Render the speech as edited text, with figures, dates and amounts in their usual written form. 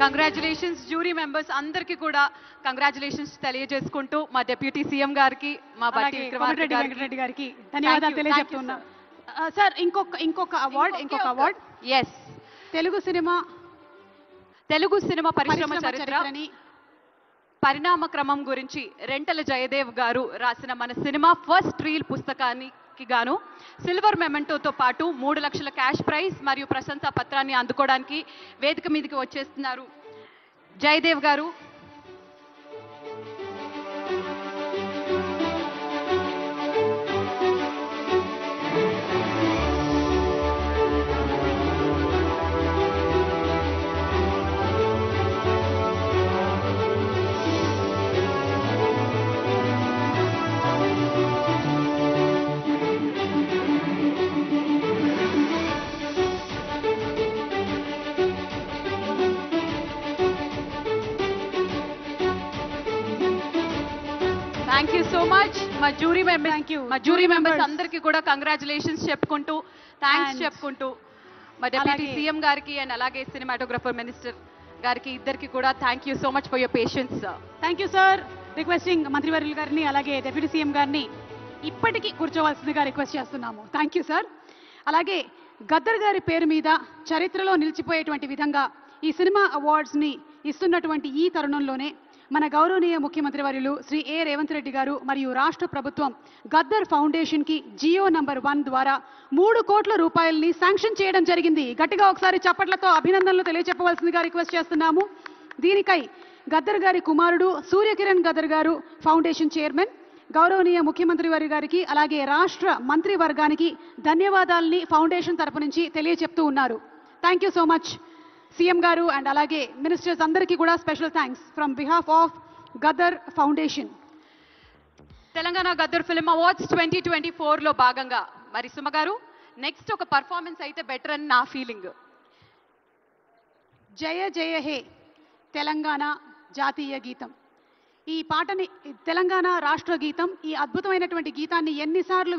Congratulations jury members అందరికీ కూడా congratulations తెలియజేసుకుంటూ మా డిప్యూటీ సీఎం గారికి మా బట్టి వెంకటరెడ్డి గారికి ధన్యవాదాలు తెలియజేస్తున్నాం. సార్ ఇంకొక అవార్డ్ ఎస్ తెలుగు సినిమా పరిశ్రమ చరిత్రని పరిణామ క్రమం గురించి రెంటల జయదేవ్ గారు రాసిన మన సినిమా ఫస్ట్ రీల్ పుస్తకానికి గాను సిల్వర్ మెమెంటోతో పాటు 3 లక్షల క్యాష్ ప్రైజ్ మరియు ప్రశంసా పత్రాన్ని అందుకోవడానికి వేదిక మీదకి వచ్చేస్తున్నారు జయదేవ్ గారు. Thank you so much. మా జ్యూరీ మెంబర్స్ అందరికీ కూడా కంగ్రాచులేషన్స్ చెప్పుకుంటూ థ్యాంక్స్ చెప్పుకుంటూ మా డిప్యూటీ సీఎం గారికి అండ్ అలాగే సినిమాటోగ్రఫర్ మినిస్టర్ గారికి ఇద్దరికి కూడా thank you so much for your patience. Thank you sir. Requesting మంత్రివర్యులు గారిని అలాగే డిప్యూటీ సీఎం గారిని ఇప్పటికీ కూర్చోవలసిందిగా రిక్వెస్ట్ చేస్తున్నాము. Thank you sir. అలాగే గద్దర్ గారి పేరు మీద చరిత్రలో నిలిచిపోయేటువంటి విధంగా ఈ సినిమా అవార్డ్స్ని ఇస్తున్నటువంటి ఈ తరుణంలోనే మన గౌరవనీయ ముఖ్యమంత్రి వర్యులు శ్రీ ఏ రేవంత్ రెడ్డి గారు మరియు రాష్ట్ర ప్రభుత్వం గద్దర్ ఫౌండేషన్కి జియో నంబర్ 1 ద్వారా 3 కోట్ల రూపాయలని శాంక్షన్ చేయడం జరిగింది. గట్టిగా ఒకసారి చప్పట్లతో అభినందనలు తెలియజెప్పవలసిందిగా రిక్వెస్ట్ చేస్తున్నాము. దీనికై గద్దర్ గారి కుమారుడు సూర్యకిరణ్ గద్దర్ గారు ఫౌండేషన్ చైర్మన్ గౌరవనీయ ముఖ్యమంత్రి వారి గారికి అలాగే రాష్ట్ర మంత్రి వర్గానికి ధన్యవాదాలని ఫౌండేషన్ తరపు నుంచి తెలియజెప్తూ ఉన్నారు. Thank you so much CM గారు అండ్ అలాగే మినిస్టర్స్ అందరికీ కూడా special thanks from behalf of Gaddar foundation. Telangana Gaddar film awards 2024లో భాగంగా మరి సుమ గారు నెక్స్ట్ ఒక పర్ఫార్మెన్స్ అయితే బెటర్ అని నా ఫీలింగ్. జయ జయ హే తెలంగాణ జాతీయ గీతం. ఈ పాటని తెలంగాణ రాష్ట్ర గీతం, ఈ అద్భుతమైనటువంటి గీతాన్ని ఎన్నిసార్లు